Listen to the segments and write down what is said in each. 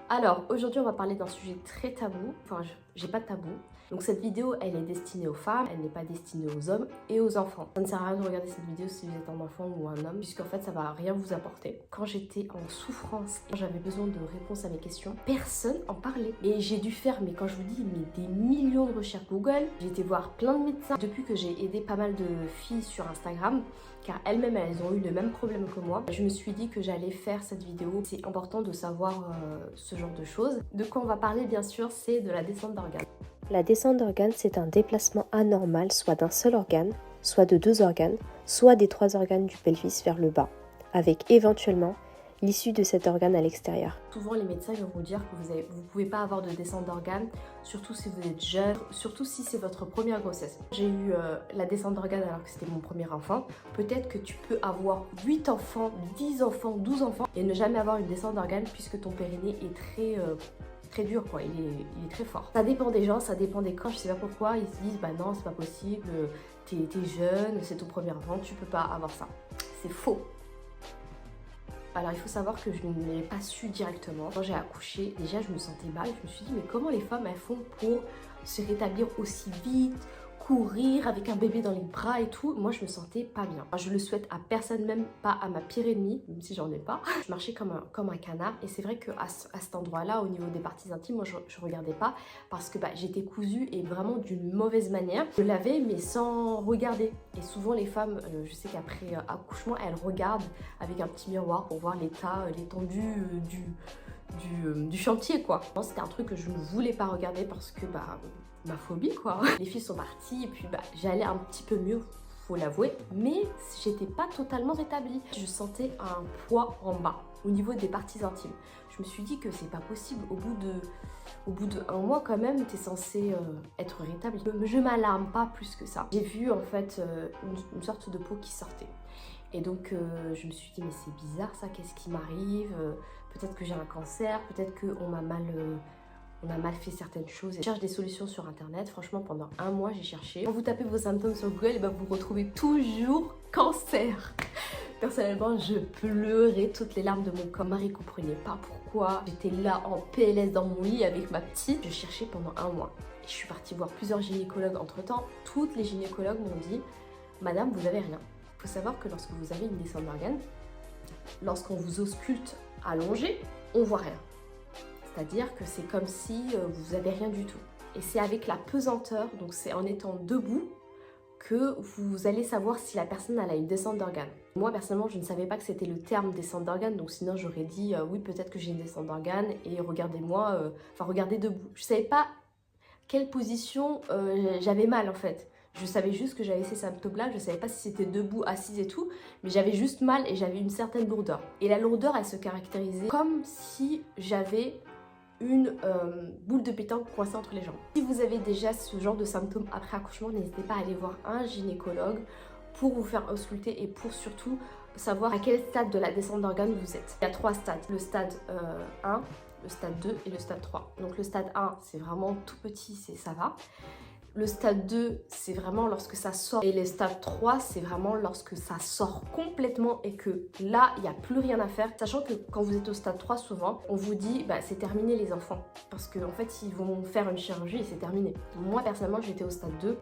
Alors, aujourd'hui, on va parler d'un sujet très tabou. Enfin, j'ai pas de tabou. Donc cette vidéo, elle est destinée aux femmes, elle n'est pas destinée aux hommes et aux enfants. Ça ne sert à rien de regarder cette vidéo si vous êtes un enfant ou un homme, puisqu'en fait, ça va rien vous apporter. Quand j'étais en souffrance, quand j'avais besoin de réponses à mes questions, personne en parlait. Et j'ai dû faire, mais quand je vous dis, mais des millions de recherches Google, j'ai été voir plein de médecins. Depuis que j'ai aidé pas mal de filles sur Instagram, car elles-mêmes, elles ont eu le même problème que moi, je me suis dit que j'allais faire cette vidéo. C'est important de savoir ce genre de choses. De quoi on va parler, bien sûr, c'est de la descente d'organes. La descente d'organes, c'est un déplacement anormal, soit d'un seul organe, soit de 2 organes, soit des 3 organes du pelvis vers le bas, avec éventuellement l'issue de cet organe à l'extérieur. Souvent, les médecins vont vous dire que vous ne pouvez pas avoir de descente d'organes, surtout si vous êtes jeune, surtout si c'est votre première grossesse. J'ai eu la descente d'organes alors que c'était mon premier enfant. Peut-être que tu peux avoir 8 enfants, 10 enfants, 12 enfants et ne jamais avoir une descente d'organes puisque ton périnée est très dur quoi, il est très fort. Ça dépend des gens, ça dépend des corps, je sais pas pourquoi, ils se disent bah non c'est pas possible, t'es jeune, c'est ton premier enfant, tu peux pas avoir ça. C'est faux. Alors il faut savoir que je ne l'ai pas su directement. Quand j'ai accouché, déjà je me sentais mal, je me suis dit mais comment les femmes elles font pour se rétablir aussi vite, courir avec un bébé dans les bras et tout. Moi je me sentais pas bien. Je le souhaite à personne, même pas à ma pire ennemie, même si j'en ai pas. Je marchais comme un canard et c'est vrai qu'à cet endroit là, au niveau des parties intimes, moi je regardais pas parce que j'étais cousue et vraiment d'une mauvaise manière. Je lavais mais sans regarder. Et souvent les femmes, je sais qu'après accouchement, elles regardent avec un petit miroir pour voir l'état, l'étendue du chantier quoi. C'était un truc que je ne voulais pas regarder parce que ma phobie quoi. Les filles sont parties et puis j'allais un petit peu mieux, faut l'avouer, mais j'étais pas totalement rétablie. Je sentais un poids en bas au niveau des parties intimes. Je me suis dit que c'est pas possible, au bout de un mois quand même, t'es censé être rétablie. Je m'alarme pas plus que ça. J'ai vu en fait une sorte de peau qui sortait. Et donc je me suis dit mais c'est bizarre ça, qu'est-ce qui m'arrive, peut-être que j'ai un cancer, peut-être qu'on m'a mal fait certaines choses. Je cherche des solutions sur internet, franchement pendant un mois j'ai cherché. Quand vous tapez vos symptômes sur Google, et vous retrouvez toujours cancer. Personnellement je pleurais toutes les larmes de mon corps. Marie comprenait pas pourquoi. J'étais là en PLS dans mon lit avec ma petite. Je cherchais pendant un mois. Et je suis partie voir plusieurs gynécologues entre temps. Toutes les gynécologues m'ont dit madame vous avez rien. Il faut savoir que lorsque vous avez une descente d'organes, lorsqu'on vous ausculte allongé, on voit rien. C'est-à-dire que c'est comme si vous n'avez rien du tout. Et c'est avec la pesanteur, donc c'est en étant debout, que vous allez savoir si la personne elle a une descente d'organes. Moi personnellement je ne savais pas que c'était le terme descente d'organes, donc sinon j'aurais dit oui peut-être que j'ai une descente d'organes et regardez-moi, regardez debout. Je ne savais pas quelle position j'avais mal en fait. Je savais juste que j'avais ces symptômes-là, je ne savais pas si c'était debout, assise et tout, mais j'avais juste mal et j'avais une certaine lourdeur. Et la lourdeur, elle se caractérisait comme si j'avais une boule de pétanque coincée entre les jambes. Si vous avez déjà ce genre de symptômes après accouchement, n'hésitez pas à aller voir un gynécologue pour vous faire ausculter et pour surtout savoir à quel stade de la descente d'organes vous êtes. Il y a 3 stades, le stade 1, le stade 2 et le stade 3. Donc le stade 1, c'est vraiment tout petit, ça va. Le stade 2, c'est vraiment lorsque ça sort. Et le stade 3, c'est vraiment lorsque ça sort complètement et que là, il n'y a plus rien à faire. Sachant que quand vous êtes au stade 3, souvent, on vous dit c'est terminé les enfants. Parce qu'en fait, ils vont faire une chirurgie et c'est terminé. Moi, personnellement, j'étais au stade 2.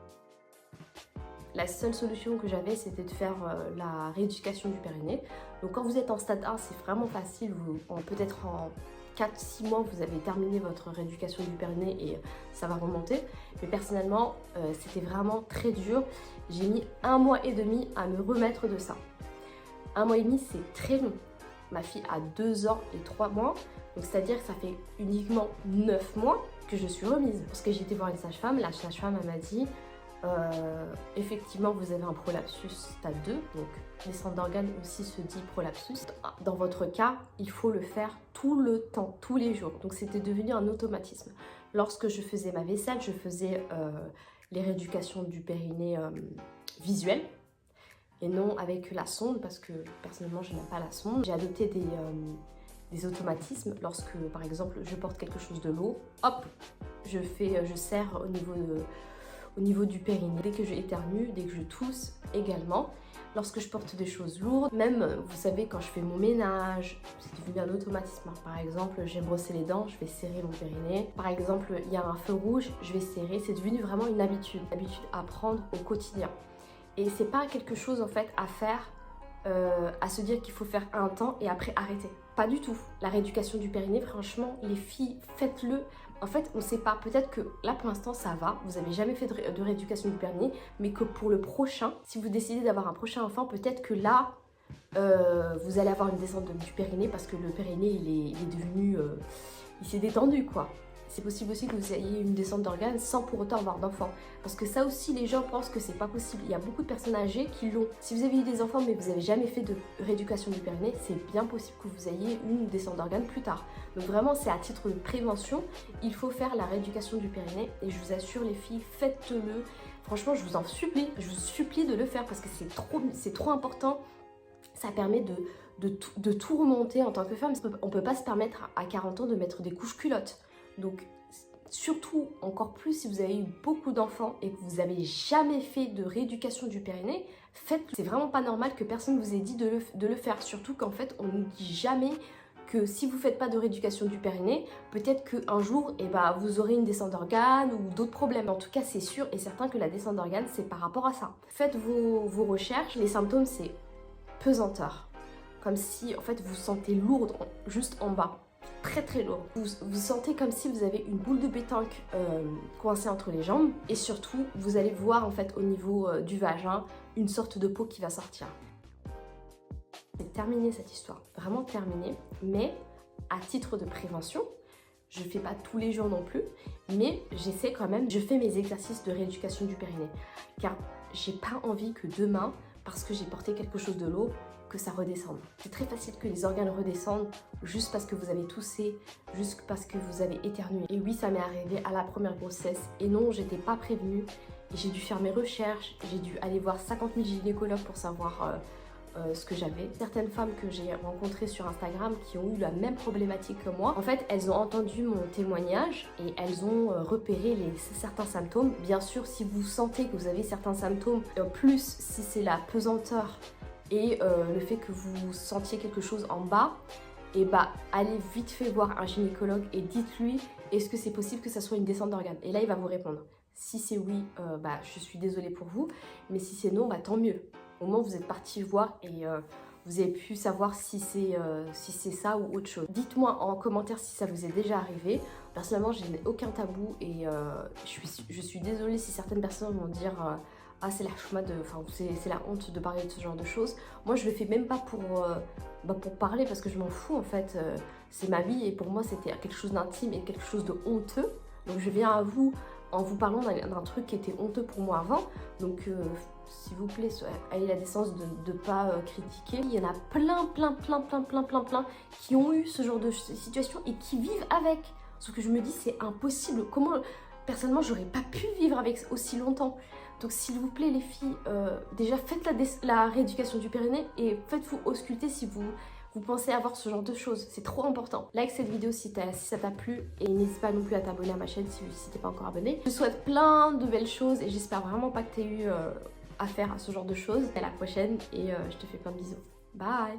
La seule solution que j'avais, c'était de faire la rééducation du périnée. Donc quand vous êtes en stade 1, c'est vraiment facile. Peut-être en 4-6 mois, vous avez terminé votre rééducation du périnée et ça va remonter. Mais personnellement, c'était vraiment très dur. J'ai mis 1 mois et demi à me remettre de ça. 1 mois et demi, c'est très long. Ma fille a 2 ans et 3 mois. Donc c'est-à-dire que ça fait uniquement 9 mois que je suis remise. Parce que j'ai été voir une sage-femme. La sage-femme, elle m'a dit effectivement, vous avez un prolapsus stade 2. Donc descente d'organes aussi se dit prolapsus. Dans votre cas, il faut le faire tout le temps, tous les jours. Donc c'était devenu un automatisme. Lorsque je faisais ma vaisselle, je faisais les rééducations du périnée visuel et non avec la sonde parce que personnellement je n'aime pas la sonde. J'ai adopté des automatismes. Lorsque par exemple je porte quelque chose de lourd, hop, je serre au niveau du périnée. Dès que je éternue, dès que je tousse également. Lorsque je porte des choses lourdes, même, vous savez, quand je fais mon ménage, c'est devenu un automatisme. Par exemple, j'aime brosser les dents, je vais serrer mon périnée. Par exemple, il y a un feu rouge, je vais serrer. C'est devenu vraiment une habitude à prendre au quotidien. Et c'est pas quelque chose en fait à faire, à se dire qu'il faut faire un temps et après arrêter. Pas du tout. La rééducation du périnée, franchement, les filles, faites-le. En fait, on ne sait pas, peut-être que là pour l'instant ça va, vous n'avez jamais fait de rééducation du périnée, mais que pour le prochain, si vous décidez d'avoir un prochain enfant, peut-être que là, vous allez avoir une descente du périnée parce que le périnée, il est devenu, il s'est détendu quoi. C'est possible aussi que vous ayez une descente d'organes sans pour autant avoir d'enfants. Parce que ça aussi, les gens pensent que c'est pas possible. Il y a beaucoup de personnes âgées qui l'ont. Si vous avez eu des enfants mais vous n'avez jamais fait de rééducation du périnée, c'est bien possible que vous ayez une descente d'organes plus tard. Donc vraiment, c'est à titre de prévention. Il faut faire la rééducation du périnée. Et je vous assure les filles, faites-le. Franchement, je vous en supplie. Je vous supplie de le faire parce que c'est trop important. Ça permet de tout remonter en tant que femme. On ne peut pas se permettre à 40 ans de mettre des couches culottes. Donc, surtout, encore plus si vous avez eu beaucoup d'enfants et que vous n'avez jamais fait de rééducation du périnée, faites-le. C'est vraiment pas normal que personne vous ait dit de le faire. Surtout qu'en fait, on ne dit jamais que si vous ne faites pas de rééducation du périnée, peut-être qu'un jour, vous aurez une descente d'organes ou d'autres problèmes. En tout cas, c'est sûr et certain que la descente d'organes, c'est par rapport à ça. Faites vos recherches. Les symptômes, c'est pesanteur. Comme si, en fait, vous sentez lourde juste en bas. Très lourd. Vous sentez comme si vous avez une boule de pétanque coincée entre les jambes et surtout vous allez voir en fait au niveau du vagin une sorte de peau qui va sortir. C'est terminé cette histoire, vraiment terminé, mais à titre de prévention, je fais pas tous les jours non plus, mais j'essaie quand même, je fais mes exercices de rééducation du périnée car j'ai pas envie que demain, parce que j'ai porté quelque chose de lourd, que ça redescende. C'est très facile que les organes redescendent juste parce que vous avez toussé, juste parce que vous avez éternué. Et oui, ça m'est arrivé à la première grossesse. Et non, j'étais pas prévenue. Et j'ai dû faire mes recherches. J'ai dû aller voir 50 000 gynécologues pour savoir ce que j'avais. Certaines femmes que j'ai rencontrées sur Instagram qui ont eu la même problématique que moi, en fait, elles ont entendu mon témoignage et elles ont repéré certains symptômes. Bien sûr, si vous sentez que vous avez certains symptômes, plus si c'est la pesanteur et le fait que vous sentiez quelque chose en bas, et allez vite fait voir un gynécologue et dites-lui est-ce que c'est possible que ça soit une descente d'organes. Et là il va vous répondre. Si c'est oui, je suis désolée pour vous, mais si c'est non, tant mieux. Au moins vous êtes parti voir et vous avez pu savoir si c'est ça ou autre chose. Dites-moi en commentaire si ça vous est déjà arrivé. Personnellement, je n'ai aucun tabou et je suis désolée si certaines personnes vont dire ah c'est la chouette, c'est la honte de parler de ce genre de choses. Moi je le fais même pas pour parler parce que je m'en fous en fait. C'est ma vie et pour moi c'était quelque chose d'intime et quelque chose de honteux. Donc je viens à vous en vous parlant d'un truc qui était honteux pour moi avant. Donc s'il vous plaît, ayez la décence de ne pas critiquer. Il y en a plein qui ont eu ce genre de situation et qui vivent avec. Sauf que je me dis c'est impossible. Comment, personnellement, j'aurais pas pu vivre avec aussi longtemps. Donc s'il vous plaît les filles, déjà faites la rééducation du périnée et faites-vous ausculter si vous pensez avoir ce genre de choses. C'est trop important. Like cette vidéo si ça t'a plu et n'hésite pas non plus à t'abonner à ma chaîne si t'es pas encore abonné. Je te souhaite plein de belles choses et j'espère vraiment pas que t'aies eu affaire à ce genre de choses. À la prochaine et je te fais plein de bisous. Bye.